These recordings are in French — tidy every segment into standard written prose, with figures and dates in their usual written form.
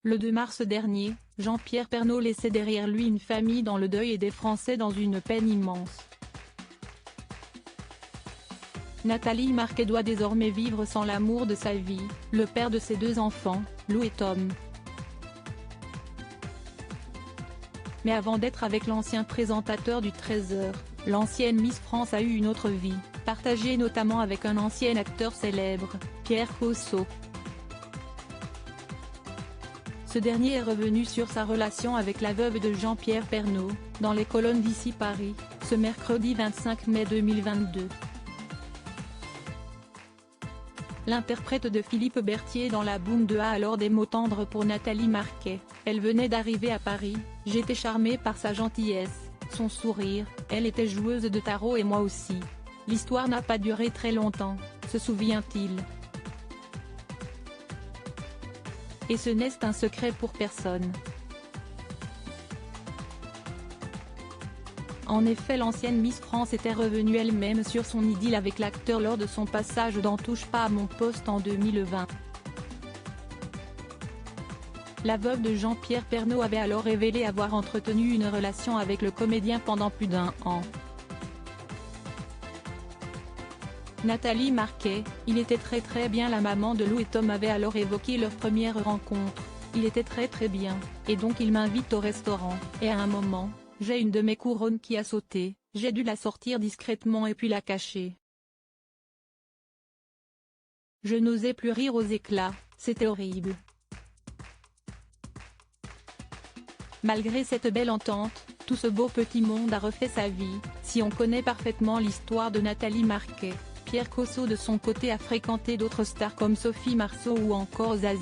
Le 2 mars dernier, Jean-Pierre Pernaut laissait derrière lui une famille dans le deuil et des Français dans une peine immense. Nathalie Marquet doit désormais vivre sans l'amour de sa vie, le père de ses 2 enfants, Lou et Tom. Mais avant d'être avec l'ancien présentateur du 13h, l'ancienne Miss France a eu une autre vie, partagée notamment avec un ancien acteur célèbre, Pierre Cosso. Ce dernier est revenu sur sa relation avec la veuve de Jean-Pierre Pernaut, dans les colonnes d'Ici Paris, ce mercredi 25 mai 2022. L'interprète de Philippe Berthier dans La Boum a alors des mots tendres pour Nathalie Marquet. Elle venait d'arriver à Paris, j'étais charmée par sa gentillesse, son sourire, elle était joueuse de tarot et moi aussi. L'histoire n'a pas duré très longtemps, se souvient-il. Et ce n'est un secret pour personne. En effet, l'ancienne Miss France était revenue elle-même sur son idylle avec l'acteur lors de son passage dans Touche pas à mon poste en 2020. La veuve de Jean-Pierre Pernaut avait alors révélé avoir entretenu une relation avec le comédien pendant plus d'1 an. Nathalie Marquet, il était très bien. La maman de Lou et Tom avait alors évoqué leur première rencontre, il était très bien, et donc il m'invite au restaurant, et à un moment, j'ai une de mes couronnes qui a sauté, j'ai dû la sortir discrètement et puis la cacher. Je n'osais plus rire aux éclats, c'était horrible. Malgré cette belle entente, tout ce beau petit monde a refait sa vie. Si on connaît parfaitement l'histoire de Nathalie Marquet, Pierre Cosso de son côté a fréquenté d'autres stars comme Sophie Marceau ou encore Zazie.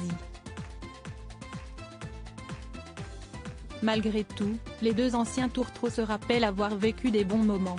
Malgré tout, les 2 anciens tourtereaux se rappellent avoir vécu des bons moments.